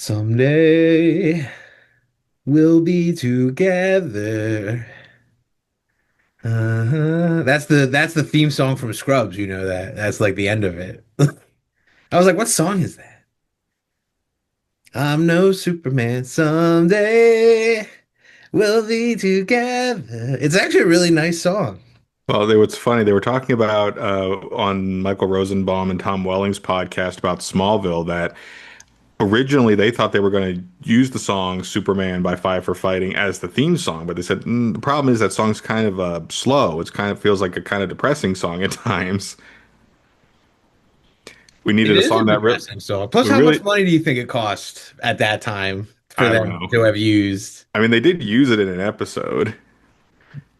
Someday we'll be together. That's the theme song from Scrubs, you know that. That's like the end of it. I was like, what song is that? I'm no Superman. Someday we'll be together. It's actually a really nice song. Well, what's funny, they were talking about on Michael Rosenbaum and Tom Welling's podcast about Smallville that originally they thought they were going to use the song Superman by Five for Fighting as the theme song, but they said the problem is that song's kind of slow. It's kind of feels like a kind of depressing song at times. We It needed a is a song that depressing song. Plus, we how much really, money do you think it cost at that time for I don't them know. to have used? I mean, they did use it in an episode.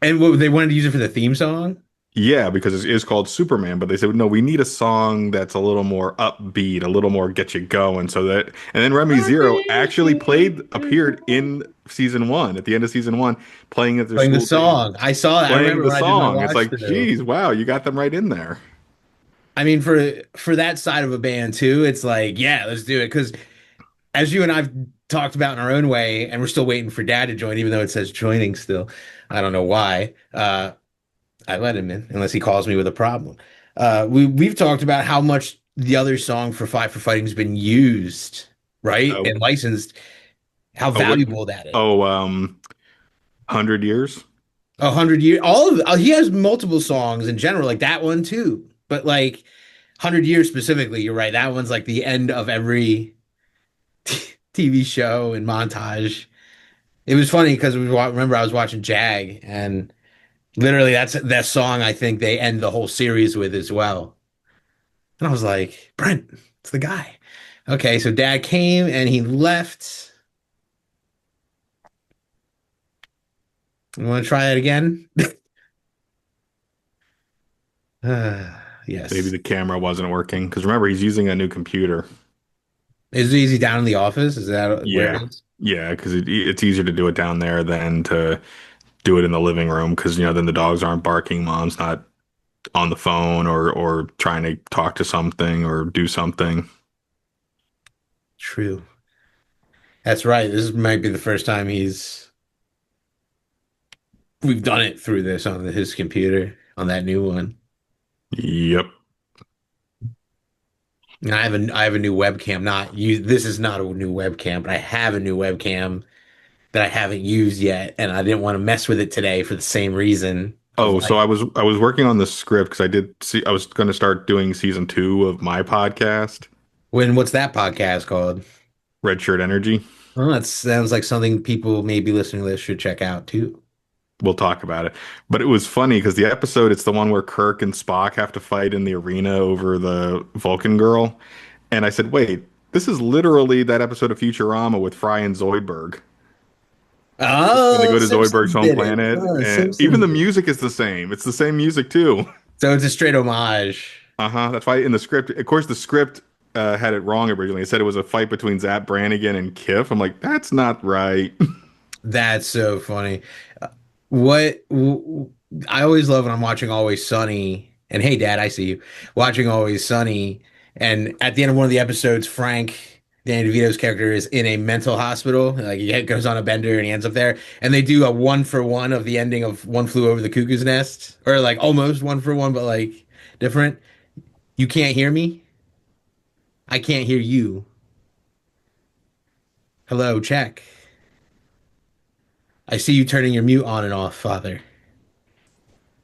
And what, they wanted to use it for the theme song? Yeah, because it is called Superman, but they said, no, we need a song that's a little more upbeat, a little more get you going. And then Remy Zero actually appeared in season one, at the end of season one, playing at their Playing the school dance, song. I saw that. I playing remember the when I did my song. It's watch like, through. geez, wow, you got them right in there. I mean, for that side of a band too, it's like, yeah, let's do it. Because as you and I've talked about in our own way, and we're still waiting for Dad to join, even though it says joining still. I don't know why. I let him in unless he calls me with a problem. We've talked about how much the other song for Five for Fighting has been used, right, Oh, and licensed. How oh, what? valuable that is. Oh, 100 years. 100 years. All of he has multiple songs in general, like that one too. But like 100 years specifically, you're right. That one's like the end of every TV show and montage. It was funny because remember I was watching Jag, and literally that's that song I think they end the whole series with as well. And I was like, Brent, it's the guy. Okay, so Dad came and he left. You want to try that again? Maybe Yes. the camera wasn't working because remember, he's using a new computer. Is it easy down in the office? Is that where it Yeah. is? Yeah, because it's easier to do it down there than to do it in the living room because then the dogs aren't barking, mom's not on the phone or trying to talk to something or do something. True. That's right. This might be the first time we've done it through this on his computer on that new one. Yep. And I have a new webcam. Not you. This is not a new webcam, but I have a new webcam that I haven't used yet, and I didn't want to mess with it today for the same reason of Oh, so like I was working on the script because I was going to start doing season two of my podcast, what's that podcast called? Red Shirt Energy. Well, that sounds like something people maybe listening to this should check out too. We'll talk about it. But it was funny because the episode, it's the one where Kirk and Spock have to fight in the arena over the Vulcan girl. And I said, wait, this is literally that episode of Futurama with Fry and Zoidberg. When they Oh, go to Zoidberg's Simpsons home did it. planet, Oh, and even Simpsons the did it. music is the same. It's the same music too. So it's a straight homage. Uh-huh. That's why in the script, of course, the script had it wrong originally. It said it was a fight between Zap Brannigan and Kif. I'm like, that's not right. That's so funny. What I always love when I'm watching Always Sunny, and hey, Dad, I see you watching Always Sunny, and at the end of one of the episodes, Frank, Danny DeVito's character, is in a mental hospital. Like he goes on a bender and he ends up there, and they do a one for one of the ending of One Flew Over the Cuckoo's Nest, or like almost one for one, but like different. You can't hear me. I can't hear you. Hello, check. I see you turning your mute on and off, Father.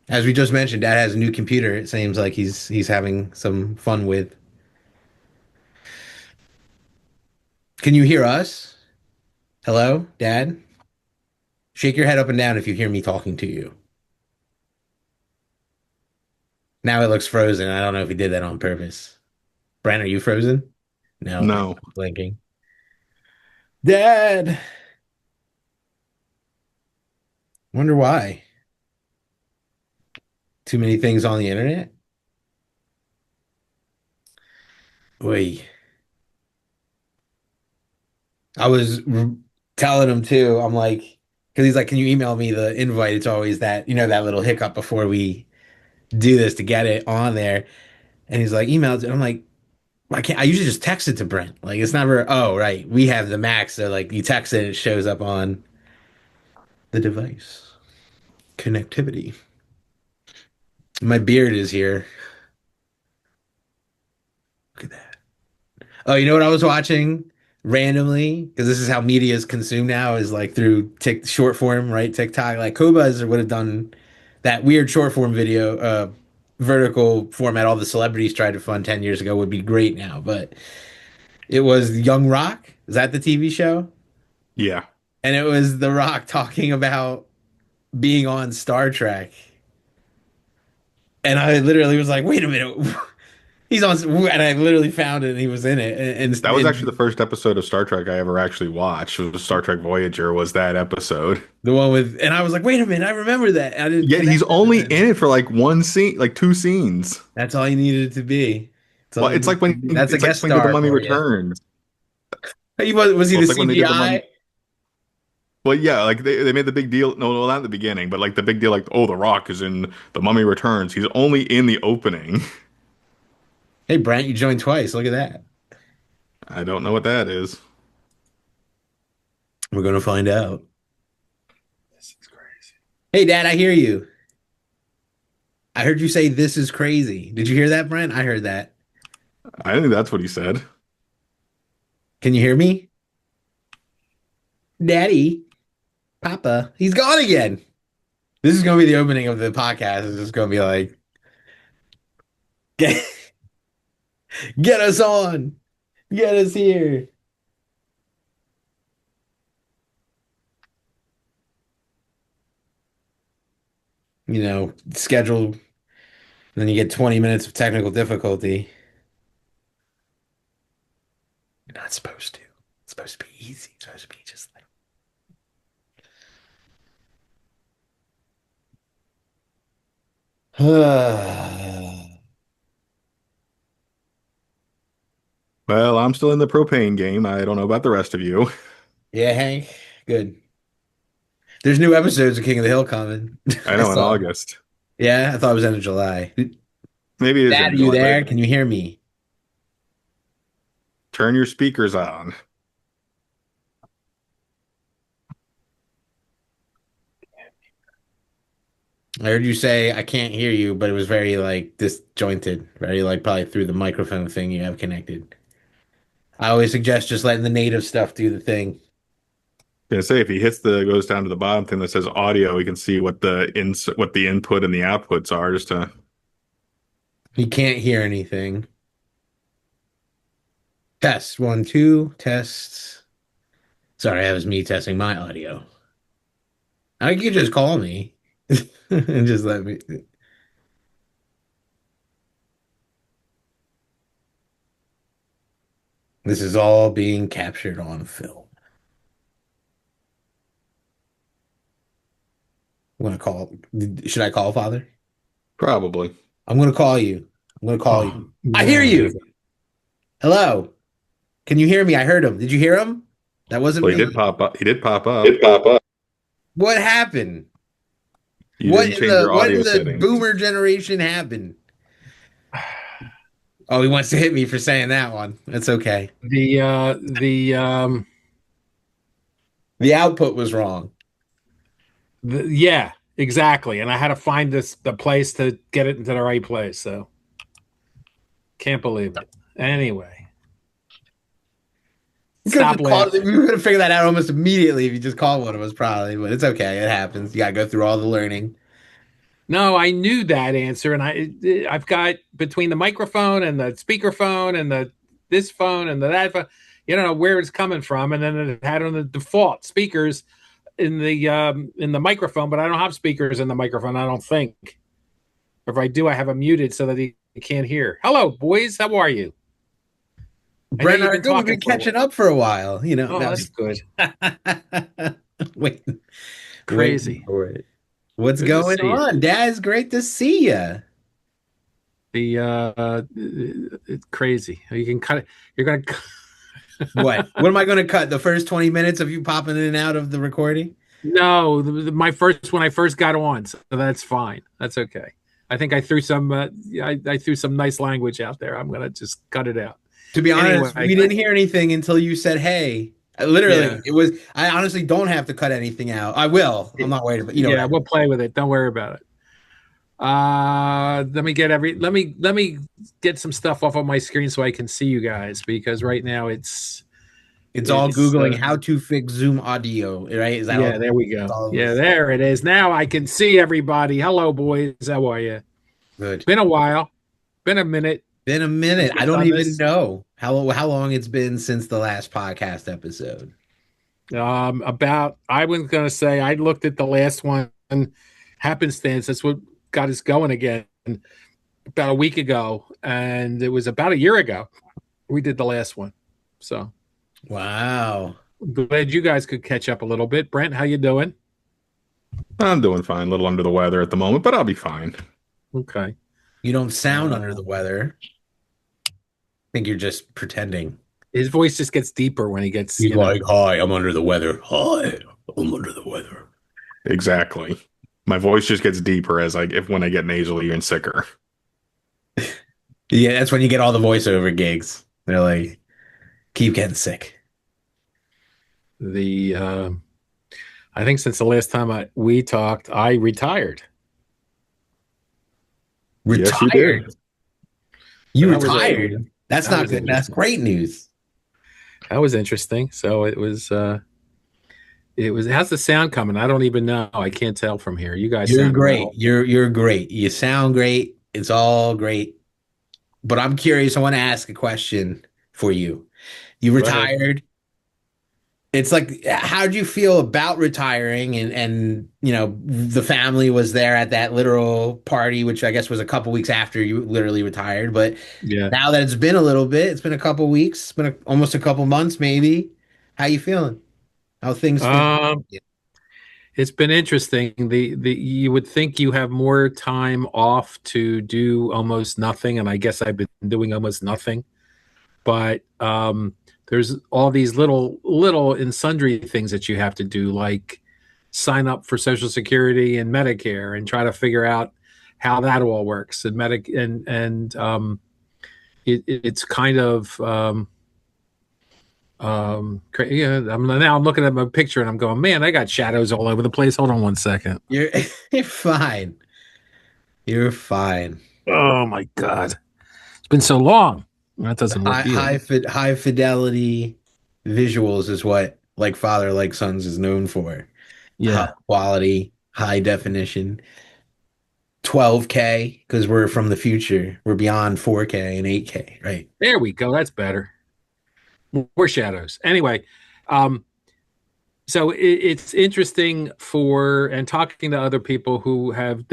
As we just mentioned, Dad has a new computer. It seems like he's having some fun with. Can you hear us? Hello, Dad? Shake your head up and down if you hear me talking to you. Now it looks frozen. I don't know if he did that on purpose. Brent, are you frozen? No, I'm No. blinking. Dad, wonder why. Too many things on the internet? Wait, I was telling him too. I'm like, because he's like, can you email me the invite? It's always that, that little hiccup before we do this to get it on there. And he's like, emails. And I'm like, I can't. I usually just text it to Brent. Like it's never. Oh, right. We have the Mac, so like you text it, it shows up on the device. Connectivity. My beard is here. Look at that. Oh, you know what I was watching randomly? Because this is how media is consumed now, is like through short form, right? TikTok. Like Kubas would have done that weird short form video, vertical format all the celebrities tried to fund 10 years ago would be great now. But it was Young Rock. Is that the TV show? Yeah, And it was The Rock talking about being on Star Trek. And I literally was like, wait a minute. He's on, and I literally found it and he was in it. that was actually And the first episode of Star Trek I ever actually watched. It was Star Trek Voyager. Was that episode? the one with, and I was like, wait a minute, I remember that. I didn't Yet he's connect that only then. in it for like one scene, like two scenes. That's all you needed it to be. That's all Well, it needed to be. That's a it's like guest when he did the star Mummy for you. Returns. Was he Well, the it's like when they did the Mummy. CGI? Well, yeah, like they made the big deal. No, not at the beginning, but like the big deal, like, oh, The Rock is in the Mummy Returns. He's only in the opening. Hey, Brent, you joined twice. Look at that. I don't know what that is. We're gonna find out. This is crazy. Hey, Dad, I hear you. I heard you say this is crazy. Did you hear that, Brent? I heard that. I think that's what he said. Can you hear me? Daddy, Papa, he's gone again. This is gonna be the opening of the podcast. It's just gonna be like, get, get us on, get us here. Schedule. Then you get 20 minutes of technical difficulty. You're not supposed to. It's supposed to be easy. It's supposed to be just like. Well, I'm still in the propane game. I don't know about the rest of you. Yeah, Hank. Good. There's new episodes of King of the Hill coming. I I know in saw. August. Yeah, I thought it was end of July. Maybe it is Dad, in are you July, but there? Can you hear me? turn your speakers on. I heard you say I can't hear you, but it was very like disjointed, very like probably through the microphone thing you have connected. I always suggest just letting the native stuff do the thing. Gonna say if he hits the goes down to the bottom thing that says audio, he can see what the input and the outputs are. Just to He can't hear anything. Test one, two, tests. Sorry, that was me testing my audio. I could just call me and just let me. This is all being captured on film. I'm gonna call. Should I call Father? probably. I'm gonna call you. I'm gonna call Oh you. I hear man. you. Hello. Can you hear me? I heard him. Did you hear him? That wasn't Well, he did me. pop up. He did pop up. It pop up. What happened? You didn't change your What in audio the settings. boomer generation happened? Oh, he wants to hit me for saying that one. That's okay. The output was wrong. Yeah, exactly. And I had to find the place to get it into the right place. So can't believe it. Anyway, You could have stop just called. We laughing. could have figured that out almost immediately if you just called one of us, probably. But it's okay. It happens. You gotta go through all the learning. No, I knew that answer, and I've got between the microphone and the speakerphone and the this phone and the that phone, you don't know where it's coming from, and then it had on the default speakers in the microphone, but I don't have speakers in the microphone. I don't think. If I do, I have them muted so that he can't hear. Hello, boys. How are you? I know Brent and you've I are been good. We've talking been for a catching while. up for a while. Oh, Now. that's good. Wait, waiting Crazy. for it. What's Good to going see you. on, Dad? It's great to see you. It's crazy. You can cut it. You're gonna. What? What am I going to cut? The first 20 minutes of you popping in and out of the recording? No, my first when I first got on, so that's fine. That's okay. I think I threw some. I threw some nice language out there. I'm gonna just cut it out. To be honest, Anyway, we didn't hear anything until you said, "Hey." yeah, Literally, it was. I honestly don't have to cut anything out. I will. I'm not worried, but yeah, whatever. we'll play with it. Don't worry about it. Let me get some stuff off of my screen so I can see you guys, because right now It's all it's Googling how to fix Zoom audio, right? Is that yeah, all? there we That's go. all it Yeah, was. there it is. Now I can see everybody. Hello, boys. How are you? Good. Been a while. Been a minute Been a since minute. I we've don't done even this. know how long it's been since the last podcast episode. About I was gonna say I looked at the last one, happenstance. That's what got us going again about a week ago, and it was about a year ago we did the last one. So Wow. glad you guys could catch up a little bit. Brent, how you doing? I'm doing fine. A little under the weather at the moment, but I'll be fine. Okay. You don't sound under Uh, the weather. I think you're just pretending. his voice just gets deeper when he gets, He's like, "Hi, I'm under the weather. Hi, I'm under the weather." Exactly. My voice just gets deeper as if when I get nasally and sicker. Yeah, that's when you get all the voiceover gigs. They're like, keep getting sick. the I think since the last time we talked, I retired. Yes, you did. Retired. So You retired. That's that not was good. That's interesting. great news. That was interesting. So it was how's the sound coming? I don't even know. I can't tell from here. You guys You're sound great. well. You're great. You sound great. It's all great. But I'm curious. I want to ask a question for you. You Go ahead. retired. It's like, how did you feel about retiring? And the family was there at that literal party, which I guess was a couple weeks after you literally retired. But Yeah. now that it's been a little bit, it's been a couple weeks, it's been almost a couple months, maybe. How you feeling? How things feel? Um, it's been interesting. The you would think you have more time off to do almost nothing, and I guess I've been doing almost nothing. But there's all these little and sundry things that you have to do, like sign up for Social Security and Medicare, and try to figure out how that all works. And it's kind of yeah. I'm looking at my picture and I'm going, man, I got shadows all over the place. Hold on one second. You're you're fine. You're fine. Oh my god, it's been so long. That doesn't High work either. high fidelity visuals is what like Father Like Sons is known for. High Yeah, quality, high definition. 12K because we're from the future. We're beyond 4K and 8K, right? there we go. That's better. More shadows. Anyway, um, so it's interesting for and talking to other people who have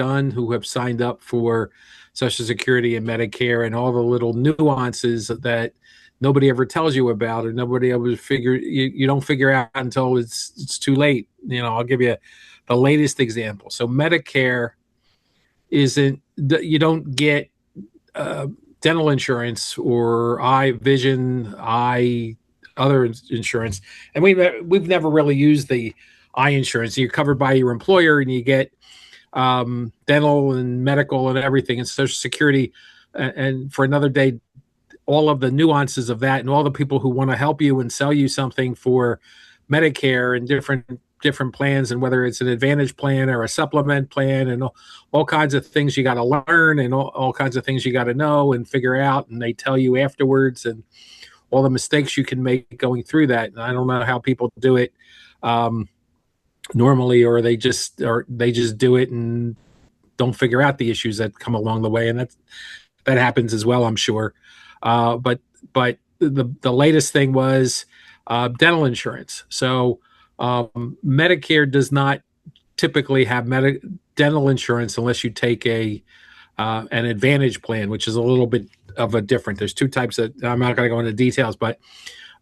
signed up for Social Security and Medicare, and all the little nuances that nobody ever tells you about, or nobody ever you don't figure out until it's too late. I'll give you the latest example. So Medicare isn't you don't get uh, dental insurance or eye vision, eye other insurance, and we've never really used the eye insurance. You're covered by your employer, and you get dental and medical and everything, and Social Security. And for another day, all of the nuances of that, and all the people who want to help you and sell you something for Medicare and different plans, and whether it's an advantage plan or a supplement plan, and all kinds of things you got to learn, and all kinds of things you got to know and figure out, and they tell you afterwards, and all the mistakes you can make going through that. And I don't know how people do it normally, or they just do it and don't figure out the issues that come along the way, and that happens as well, I'm sure. But the latest thing was dental insurance. So Medicare does not typically have dental insurance unless you take an Advantage plan, which is a little bit of a different. There's two types of. I'm not going to go into details, but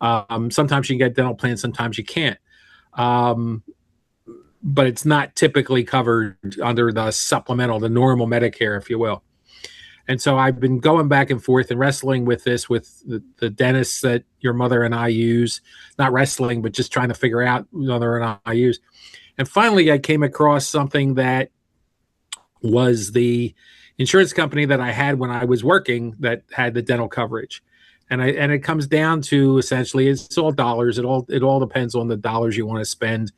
sometimes you can get dental plans, sometimes you can't. But it's not typically covered under the supplemental, the normal Medicare, if you will. And so I've been going back and forth and wrestling with this with the dentists that your mother and I use, not wrestling, but just trying to figure out mother and I use. And finally, I came across something that was the insurance company that I had when I was working that had the dental coverage. and it comes down to essentially it's all dollars. It all depends on the dollars you want to spend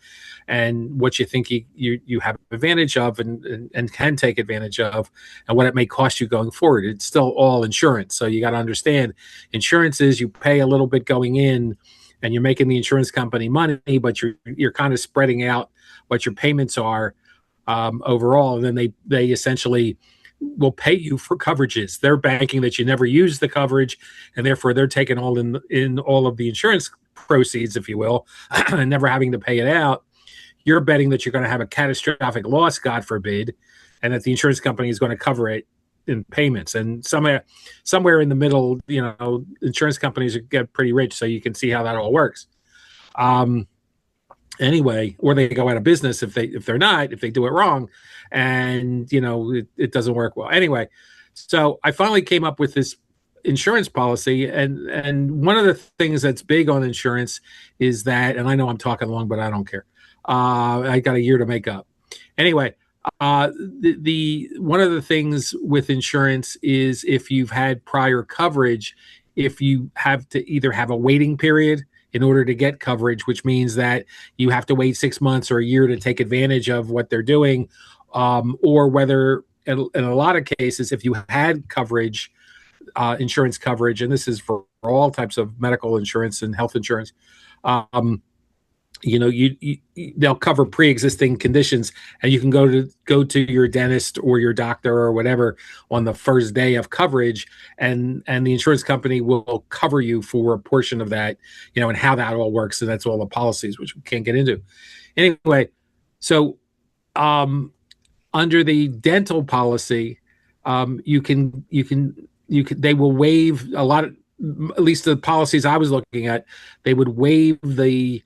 and what you think you have advantage of and can take advantage of, and what it may cost you going forward. It's still all insurance, so you got to understand insurance is you pay a little bit going in, and you're making the insurance company money, but you're kind of spreading out what your payments are overall, and then they essentially will pay you for coverages. They're banking that you never use the coverage, and therefore they're taking all in all of the insurance proceeds, if you will, and never having to pay it out. You're betting that you're going to have a catastrophic loss, God forbid, and that the insurance company is going to cover it in payments. And somewhere in the middle, insurance companies get pretty rich, so you can see how that all works. Anyway, or they go out of business if they do it wrong, and it doesn't work well. Anyway, so I finally came up with this insurance policy, and one of the things that's big on insurance is that, and I know I'm talking long, but I don't care. I got a year to make up. Anyway, the one of the things with insurance is if you've had prior coverage, if you have to either have a waiting period in order to get coverage, which means that you have to wait 6 months or a year to take advantage of what they're doing, or whether in a lot of cases, if you had coverage, insurance coverage, and this is for all types of medical insurance and health insurance, they'll cover pre-existing conditions, and you can go to your dentist or your doctor or whatever on the first day of coverage, and the insurance company will cover you for a portion of that, and how that all works. And that's all the policies, which we can't get into. Anyway, so under the dental policy, they will waive a lot of, at least the policies I was looking at, they would waive the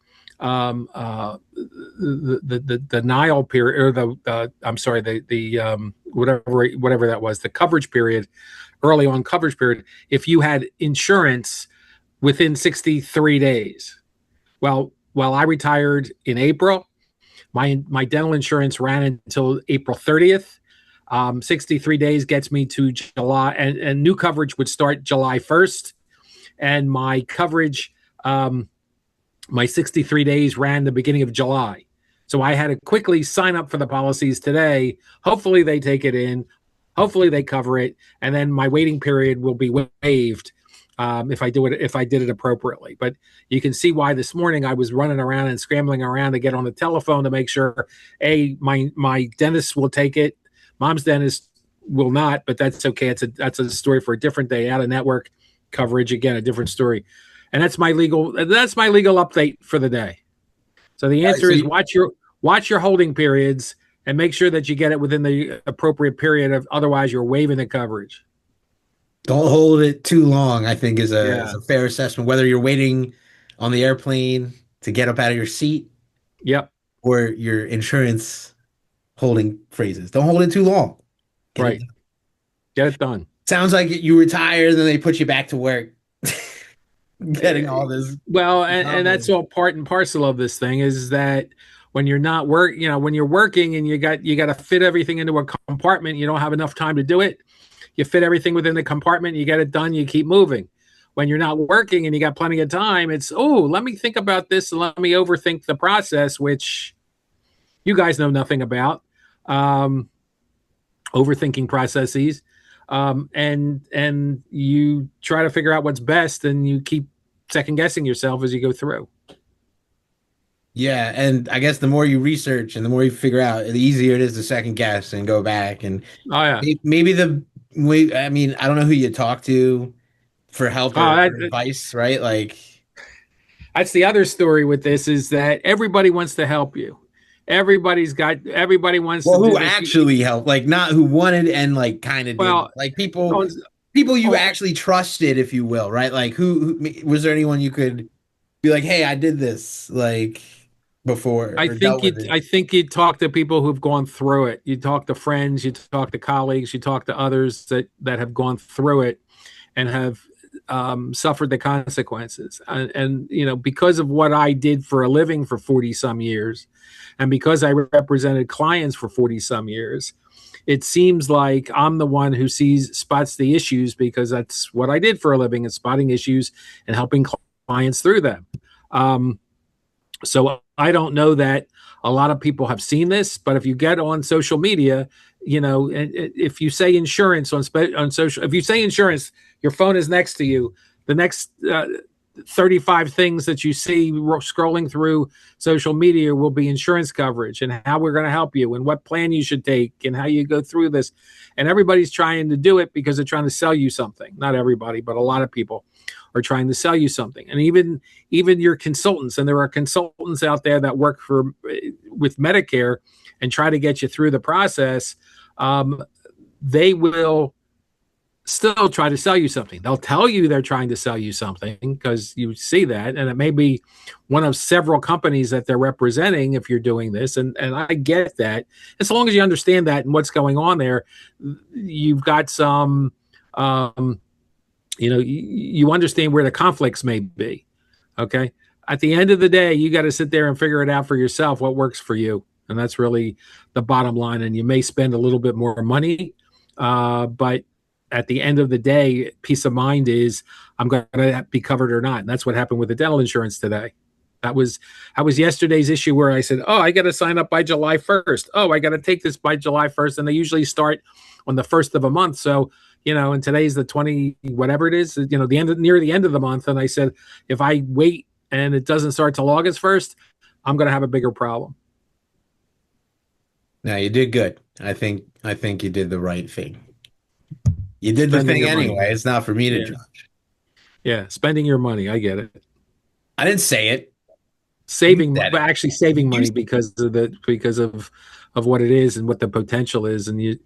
denial period, or whatever that was, the coverage period, early on coverage period, if you had insurance within 63 days. Well, I retired in April. My dental insurance ran until April 30th. 63 days gets me to July, and new coverage would start July 1st. And my coverage, my 63 days ran the beginning of July. So I had to quickly sign up for the policies today. Hopefully they take it in. Hopefully they cover it. And then my waiting period will be waived if I did it appropriately. But you can see why this morning I was running around and scrambling around to get on the telephone to make sure, my dentist will take it. Mom's dentist will not, but that's okay. That's a story for a different day. Out of network coverage, again, a different story. And that's my legal update for the day. So the answer is watch your holding periods and make sure that you get it within the appropriate period. Otherwise, you're waiving the coverage. Don't hold it too long, I think is a fair assessment. Whether you're waiting on the airplane to get up out of your seat, yep, or your insurance holding phrases. Don't hold it too long. Get it done. Sounds like you retire, then they put you back to work. Getting all this. Well, and that's all part and parcel of this thing, is that when you're not when you're working and you got to fit everything into a compartment, you don't have enough time to do it. You fit everything within the compartment, you get it done, you keep moving. When you're not working and you got plenty of time, it's, let me think about this and let me overthink the process, which you guys know nothing about. Overthinking processes. And you try to figure out what's best, and you keep second guessing yourself as you go through. Yeah, and I guess the more you research and the more you figure out, the easier it is to second guess and go back. And maybe I don't know who you talk to for help or advice, right? Like, that's the other story with this, is that everybody wants to help you. Everybody wants to. Who actually helped, like not who wanted and like kind of did, like people you actually trusted, if you will, right? Like who was there anyone you could be like, hey, I did this like before? I think you talk to people who've gone through it. You talk to friends, you talk to colleagues, you talk to others that have gone through it and have suffered the consequences. And because of what I did for a living for 40 some years, and because I represented clients for 40 some years, it seems like I'm the one who spots the issues, because that's what I did for a living, is spotting issues and helping clients through them. So I don't know that a lot of people have seen this, but if you get on social media, if you say insurance on social, if you say insurance, your phone is next to you. The next 35 things that you see scrolling through social media will be insurance coverage and how we're going to help you and what plan you should take and how you go through this. And everybody's trying to do it because they're trying to sell you something. Not everybody, but a lot of people are trying to sell you something. And even your consultants, and there are consultants out there that work with Medicare and try to get you through the process. They will still try to sell you something. They'll tell you they're trying to sell you something because you see that, and it may be one of several companies that they're representing if you're doing this. And I get that. As long as you understand that and what's going on there, you've got some, you understand where the conflicts may be. Okay. At the end of the day, you got to sit there and figure it out for yourself, what works for you. And that's really the bottom line. And you may spend a little bit more money, but at the end of the day, peace of mind is, I'm going to be covered or not. And that's what happened with the dental insurance today. That was yesterday's issue, where I said, oh, I got to sign up by July 1st. Oh, I got to take this by July 1st. And they usually start on the 1st of a month. So, and today's the 20, whatever it is, near the end of the month. And I said, if I wait and it doesn't start till August 1st, I'm going to have a bigger problem. No, you did good. I think you did the right thing. You did the thing anyway. Money. It's not for me to judge. Yeah, spending your money. I get it. I didn't say it. But actually saving money because of what it is and what the potential is, and you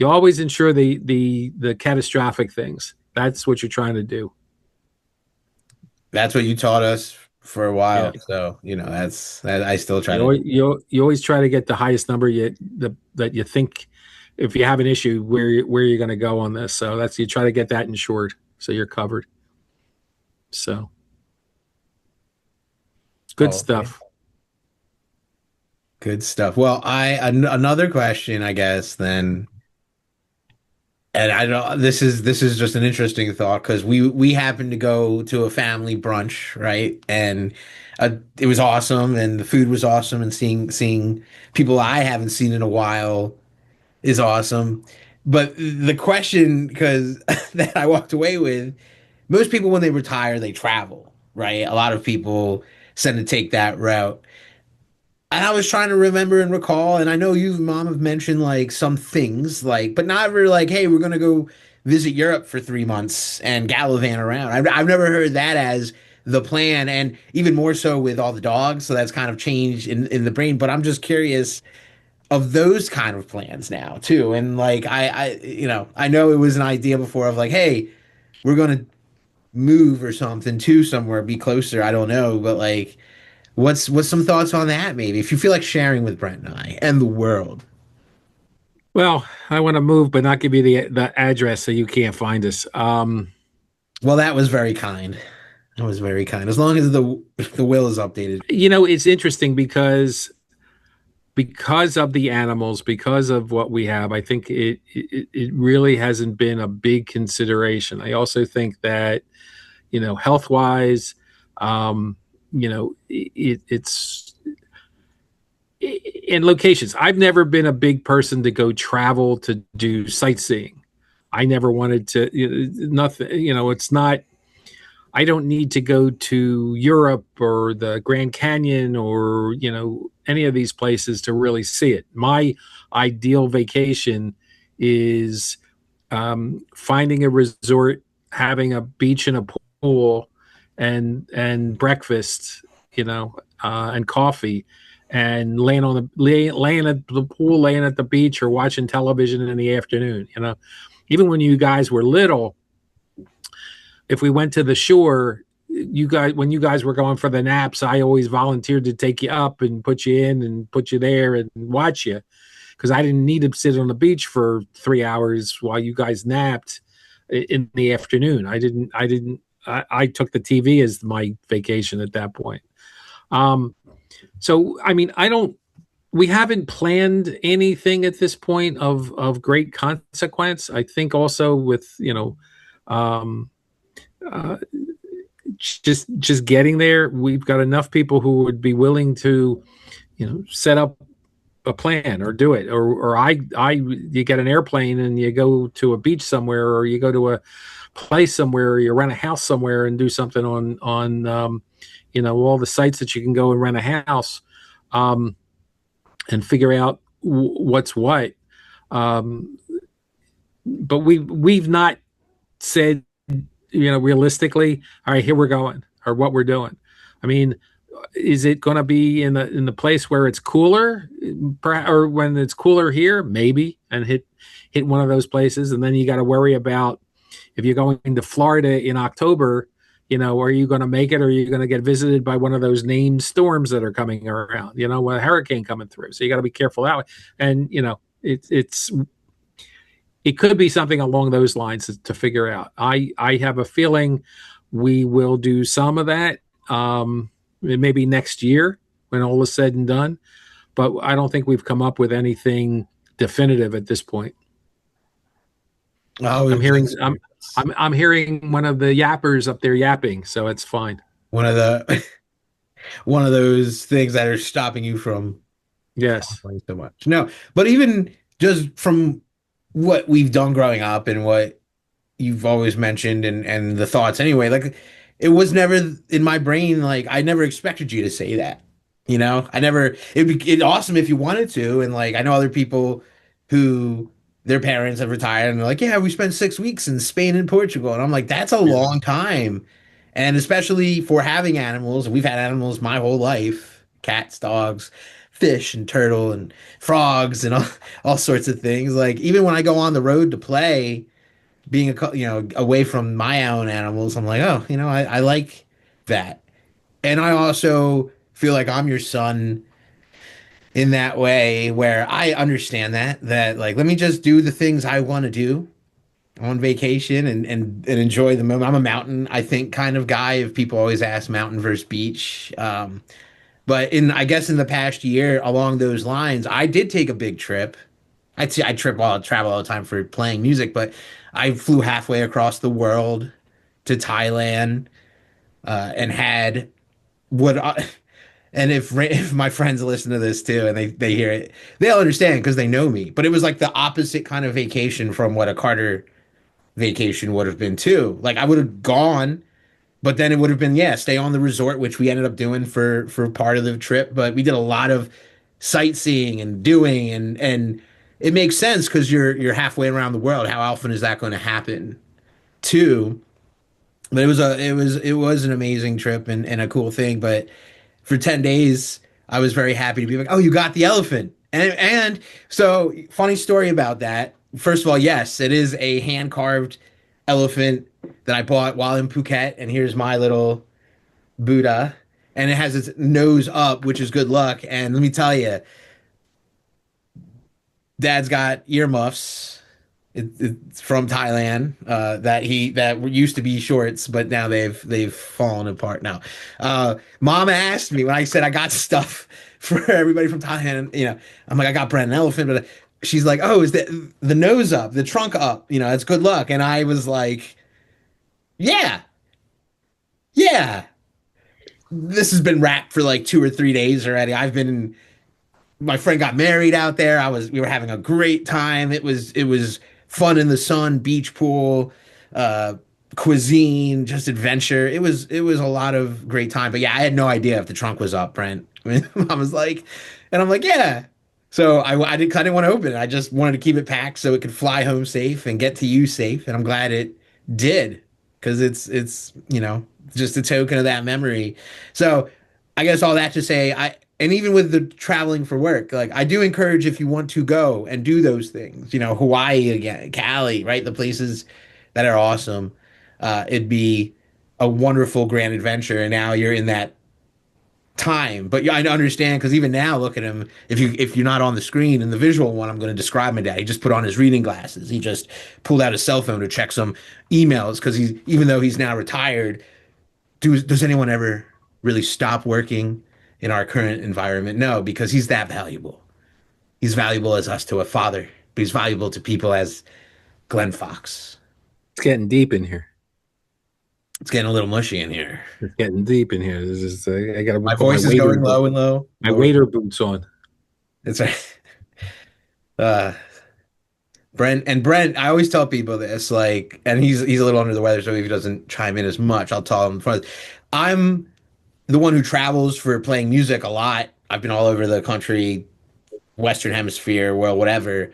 always insure the catastrophic things. That's what you're trying to do. That's what you taught us for a while. Yeah. So that's I still try you always try to get the highest number that you think. If you have an issue, where you're going to go on this. So you try to get that insured so you're covered. So good stuff. Good stuff. Well, another question, I guess, then, and I don't, this is just an interesting thought, because we happened to go to a family brunch, right? And it was awesome, and the food was awesome, and seeing people I haven't seen in a while is awesome. But the question, because that I walked away with, most people when they retire, they travel, right? A lot of people tend to take that route. And I was trying to remember and recall, and I know you, Mom, have mentioned like some things, like, but not really like, hey, we're gonna go visit Europe for 3 months and gallivant around. I've never heard that as the plan, and even more so with all the dogs. So that's kind of changed in the brain. But I'm just curious of those kind of plans now too. And like I know it was an idea before of like, hey, we're gonna move or something to somewhere, be closer. I don't know, but like, what's some thoughts on that? Maybe if you feel like sharing with Brent and I and the world. Well, I want to move, but not give you the address so you can't find us. Well, that was very kind. That was very kind. As long as the will is updated. It's interesting because of the animals, because of what we have, I think it really hasn't been a big consideration. I also think that, health wise, it's in locations. I've never been a big person to go travel to do sightseeing. I never wanted to, nothing, it's not, I don't need to go to Europe or the Grand Canyon or, any of these places to really see it. My ideal vacation is finding a resort, having a beach and a pool and breakfast, and coffee, and laying at the pool, laying at the beach, or watching television in the afternoon. Even when you guys were little, if we went to the shore, when you guys were going for the naps, I always volunteered to take you up and put you in and put you there and watch you, because I didn't need to sit on the beach for 3 hours while you guys napped in the afternoon. I took the TV as my vacation at that point. So, I mean, I don't we haven't planned anything at this point of great consequence. I think also with um, uh, just getting there, we've got enough people who would be willing to set up a plan or do it, or I you get an airplane and you go to a beach somewhere, or you go to a place somewhere, or you rent a house somewhere and do something on all the sites that you can go and rent a house, um, and figure out what's what. Um, but we've not said, realistically, all right, here we're going, or what we're doing. I mean, is it going to be in the place where it's cooler, or when it's cooler here, maybe, and hit one of those places, and then you got to worry about if you're going to Florida in October. Are you going to make it, or are you going to get visited by one of those named storms that are coming around? A hurricane coming through, so you got to be careful that way. And it could be something along those lines to figure out. I have a feeling we will do some of that, maybe next year when all is said and done. But I don't think we've come up with anything definitive at this point. Oh, I'm hearing I'm hearing one of the yappers up there yapping, so it's fine. one of the one of those things that are stopping you from Yes. playing so much. No, but even just from what we've done growing up and what you've always mentioned and the thoughts anyway, like it was never in my brain, like I never expected you to say that. I never it'd be awesome if you wanted to. And like I know other people who their parents have retired and they're like, yeah, we spent 6 weeks in Spain and Portugal. And I'm like, that's a Yeah. long time. And especially for having animals, we've had animals my whole life, cats, dogs, fish and turtle and frogs and all sorts of things. Like even when I go on the road to play, being away from my own animals, I'm like, oh, I like that. And I also feel like I'm your son in that way where I understand that like let me just do the things I want to do on vacation and enjoy the moment. I'm a mountain, I think, kind of guy. If people always ask mountain versus beach. But I guess in the past year along those lines, I did take a big trip. I travel all the time for playing music, but I flew halfway across the world to Thailand, and had what I, and if my friends listen to this too and they hear it, they'll understand because they know me. But it was like the opposite kind of vacation from what a Carter vacation would have been too. Like I would have gone, but then it would have been, yeah, stay on the resort, which we ended up doing for part of the trip. But we did a lot of sightseeing and doing and it makes sense because you're halfway around the world. How often is that going to happen too? But it was an amazing trip and a cool thing. But for 10 days, I was very happy to be like, oh, you got the elephant. And so funny story about that. First of all, yes, it is a hand carved elephant that I bought while in Phuket. And here's my little Buddha. And it has its nose up, which is good luck. And let me tell you, Dad's got earmuffs. It's from Thailand. That used to be shorts, but now they've fallen apart now. Mom asked me when I said I got stuff for everybody from Thailand. I'm like, I got Brent and Elephant, but she's like, oh, is the nose up, the trunk up? That's good luck. And I was like, yeah, yeah. This has been wrapped for like 2 or 3 days already. My friend got married out there. We were having a great time. It was fun in the sun, beach pool, uh, cuisine, just adventure. It was a lot of great time. But yeah, I had no idea if the trunk was up, Brent. I mean, I was like, and I'm like, yeah. So I didn't want to open it. I just wanted to keep it packed so it could fly home safe and get to you safe. And I'm glad it did because it's just a token of that memory. So I guess all that to say, and even with the traveling for work, like I do encourage if you want to go and do those things, Hawaii again, Cali, right? The places that are awesome. It'd be a wonderful grand adventure. And now you're in that time. But yeah, I understand because even now, look at him. If you're not on the screen in the visual one, I'm going to describe my dad. He just put on his reading glasses. He just pulled out his cell phone to check some emails because even though he's now retired, does anyone ever really stop working in our current environment? No, because he's that valuable. He's valuable as us to a father, but he's valuable to people as Glenn Fox. It's getting deep in here. It's getting a little mushy in here. It's getting deep in here. This is I got to My put voice is going low and low, my lower. waiter boots on. That's right. Uh, Brent, I always tell people this, like, and he's a little under the weather, so he doesn't chime in as much. I'll tell him first. I'm the one who travels for playing music a lot. I've been all over the country, Western Hemisphere, well, whatever.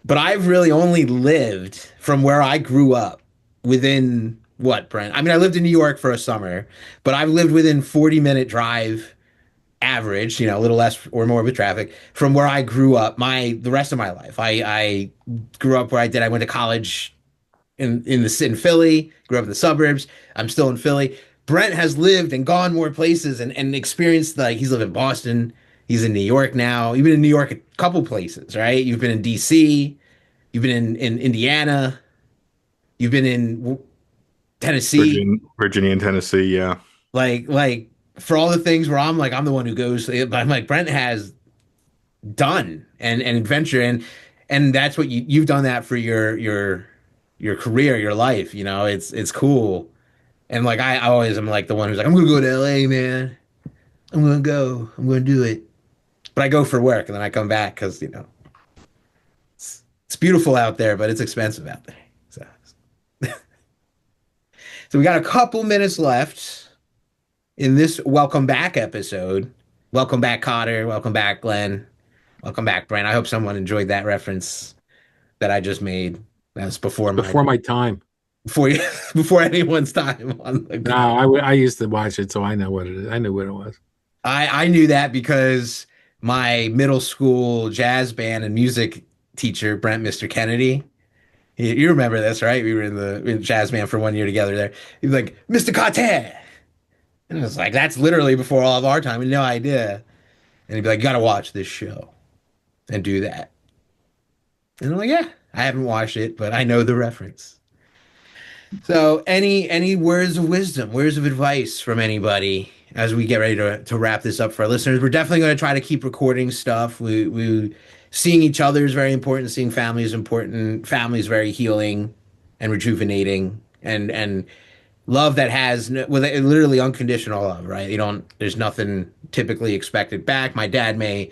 But I've really only lived from where I grew up within what, Brent? I mean, I lived in New York for a summer, but I've lived within 40-minute drive average, a little less or more with traffic from where I grew up the rest of my life. I grew up where I did. I went to college in Philly, grew up in the suburbs. I'm still in Philly. Brent has lived and gone more places and experienced, like, he's lived in Boston. He's in New York now. You've been in New York a couple places, right? You've been in DC. You've been in Indiana. You've been in Tennessee. Virginia and Tennessee. Yeah. Like for all the things where I'm like, I'm the one who goes, but I'm like, Brent has done and adventure and that's what you've done that for your career, your life. It's cool. And like I always am like the one who's like, I'm gonna go to LA, man. I'm gonna do it. But I go for work and then I come back because it's beautiful out there, but it's expensive out there. So, so we got a couple minutes left in this welcome back episode. Welcome back, Cotter. Welcome back, Glenn. Welcome back, Brian. I hope someone enjoyed that reference that I just made. That's Before my time. before before anyone's time on the No, I used to watch it, so I know what it is. I knew what it was. I knew that because my middle school jazz band and music teacher, Brent, Mr. Kennedy. You remember this, right? We were in jazz band for 1 year together there. He was like, Mr. Carter. And I was like, that's literally before all of our time. We had no idea. And he'd be like, you gotta watch this show and do that. And I'm like, yeah, I haven't watched it, but I know the reference. So, any words of wisdom, words of advice from anybody as we get ready to wrap this up for our listeners? We're definitely going to try to keep recording stuff. We seeing each other is very important. Seeing family is important. Family is very healing and rejuvenating, and love that has with literally unconditional love, right? You don't. There's nothing typically expected back. My dad may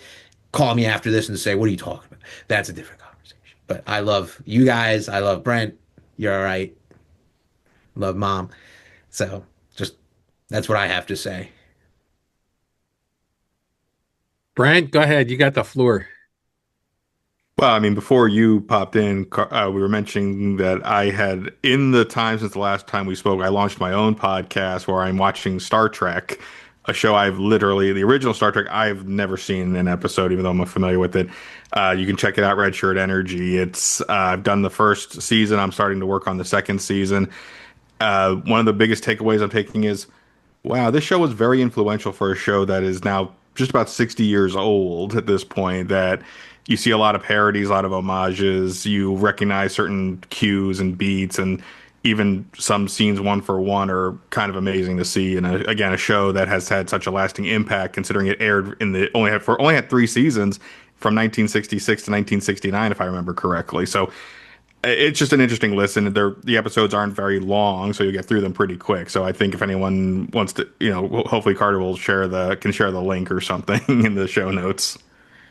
call me after this and say, "What are you talking about?" That's a different conversation. But I love you guys. I love Brent. You're all right. Love mom. So just that's what I have to say. Brent, go ahead. You got the floor. Well, I mean, before you popped in, we were mentioning that I had, in the time since the last time we spoke, I launched my own podcast where I'm watching Star Trek, a show the original Star Trek, I've never seen an episode, even though I'm familiar with it. You can check it out, Red Shirt Energy. I've done the first season. I'm starting to work on the second season. One of the biggest takeaways I'm taking is, wow, this show was very influential for a show that is now just about 60 years old at this point, that you see a lot of parodies, a lot of homages, you recognize certain cues and beats, and even some scenes one for one are kind of amazing to see. And again, a show that has had such a lasting impact, considering it aired only had 3 seasons from 1966 to 1969, if I remember correctly. So it's just an interesting listen. The episodes aren't very long, so you get through them pretty quick. So I think if anyone wants to, hopefully Carter will can share the link or something in the show notes.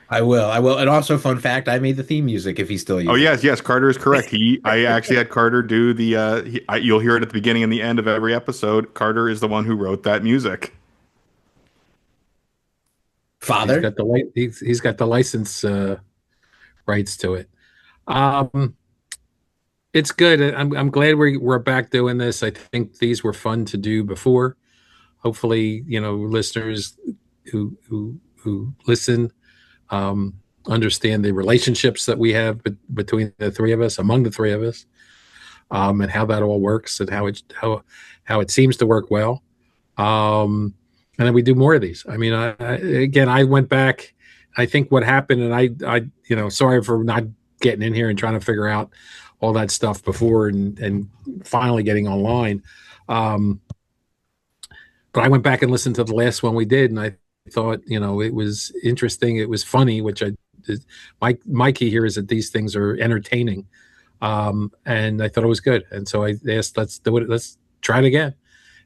I will. I will. And also, fun fact: I made the theme music. If he's still Oh using. yes, Carter is correct. I actually had Carter do the. You'll hear it at the beginning and the end of every episode. Carter is the one who wrote that music. Father. He's got the license rights to it. It's good. I'm glad we're back doing this. I think these were fun to do before. Hopefully, listeners who listen understand the relationships that we have between the three of us, among the three of us, and how that all works and how it seems to work well. And then we do more of these. I mean, I went back. I think what happened, and I sorry for not getting in here and trying to figure out all that stuff before and finally getting online. But I went back and listened to the last one we did, and I thought, it was interesting. It was funny, which I my key here is that these things are entertaining, and I thought it was good, and so I asked, let's do it, let's try it again,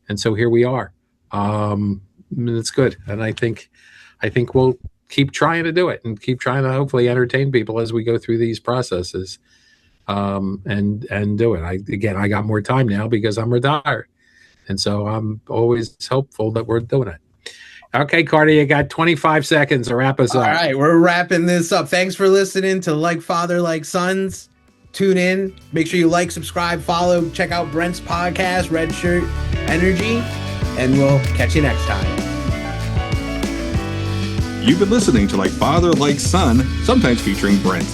and so here we are. It's good, and I think we'll keep trying to do it and keep trying to hopefully entertain people as we go through these processes, and do it. I got more time now because I'm retired, and so I'm always hopeful that we're doing it. Okay, Carter, you got 25 seconds to wrap us All up. right, we're wrapping this up. Thanks for listening to Like Father, Like Sons. Tune in. Make sure you like, subscribe, follow. Check out Brent's podcast, Red Shirt Energy, and we'll catch you next time. You've been listening to Like Father, Like Son, sometimes featuring Brent.